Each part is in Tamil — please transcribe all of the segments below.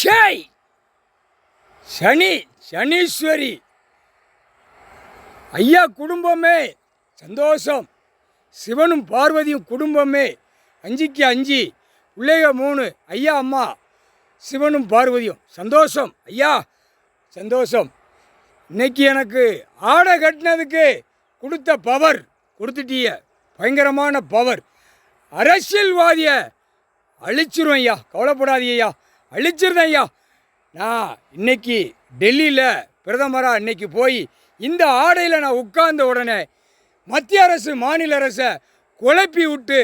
ஷேய் சனி சனீஸ்வரி ஐயா குடும்பமே சந்தோஷம். சிவனும் பார்வதியும் குடும்பமே 5க்கு 5 பிள்ளைக 3 ஐயா அம்மா சிவனும் பார்வதியும் சந்தோஷம். ஐயா சந்தோஷம். இன்னைக்கு எனக்கு ஆடை கட்டினதுக்கு கொடுத்த பவர் கொடுத்துட்டிய, பயங்கரமான பவர். அரசியல்வாதியை அழிச்சிரும் ஐயா, கவலைப்படாதீங்க ஐயா, அழிச்சிருந்தேன் ஐயா. நான் இன்னைக்கு டெல்லியில் பிரதமராக இன்னைக்கு போய் இந்த ஆடையில் நான் உட்கார்ந்த உடனே மத்திய அரசு மாநில அரசை குழப்பி விட்டு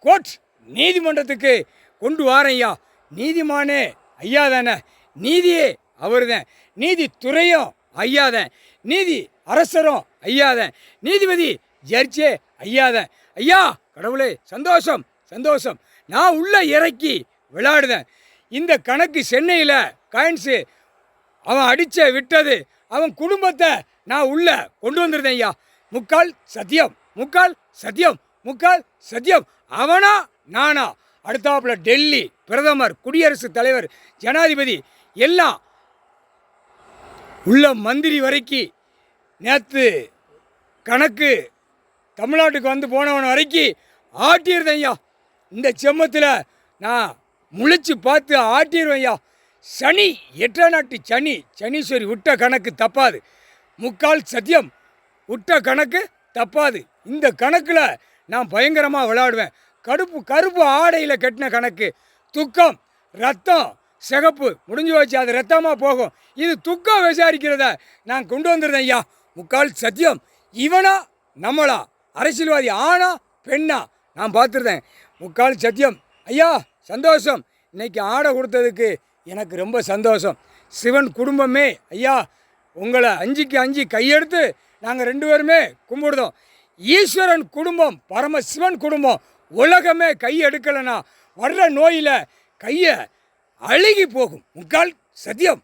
கோர்ட் நீதிமன்றத்துக்கு கொண்டு வாரேன் ஐயா. நீதிமானே ஐயா தானே, நீதியே அவர் தான், நீதித்துறையும் ஐயா தான், நீதி அரசரும் ஐயா தான், நீதிபதி ஜட்ஜே ஐயா தான். ஐயா கடவுளே சந்தோஷம் சந்தோஷம். நான் உள்ள இறக்கி விளையாடுதேன். இந்த கணக்கு சென்னையில் காயின்ஸு அவன் அடித்த விட்டது அவன் குடும்பத்தை நான் உள்ள கொண்டு வந்துருந்தேன் ஐயா. முக்கால் சத்தியம் முக்கால் சத்தியம் முக்கால் சத்தியம். அவனா நானா? அடுத்தாப்புல டெல்லி பிரதமர், குடியரசுத் தலைவர், ஜனாதிபதி எல்லாம் உள்ள மந்திரி வரைக்கும் நேற்று கணக்கு தமிழ்நாட்டுக்கு வந்து போனவன் வரைக்கும் ஆட்டியிருந்தேன் ஐயா. இந்த செம்மத்தில் நான் முழிச்சு பார்த்து ஆட்டிடுவேன் ஐயா. சனி 8ஆம் நாட்டு சனி சனீஸ்வரி விட்ட கணக்கு தப்பாது. முக்கால் சத்தியம் விட்ட கணக்கு தப்பாது. இந்த கணக்கில் நான் பயங்கரமாக விளையாடுவேன். கருப்பு ஆடையில் கட்டின கணக்கு துக்கம், ரத்தம், சிகப்பு முடிஞ்சு வச்சு அது ரத்தமாக போகும். இது துக்கம் விசாரிக்கிறத நான் கொண்டு வந்துருந்தேன் ஐயா. முக்கால் சத்தியம். இவனா நம்மளா? அரசியல்வாதி ஆனா பெண்ணா? நான் பார்த்துருந்தேன். முக்கால் சத்தியம் ஐயா. சந்தோஷம். இன்னைக்கு ஆடை கொடுத்ததுக்கு எனக்கு ரொம்ப சந்தோஷம். சிவன் குடும்பமே ஐயா உங்களை 5க்கு 5 கையெடுத்து நாங்கள் 2 பேருமே கும்பிடுதோம். ஈஸ்வரன் குடும்பம், பரமசிவன் குடும்பம், உலகமே கை எடுக்கலைன்னா வர்ற நோயில் கையை அழுகி போகும். முக்கால் சத்தியம்.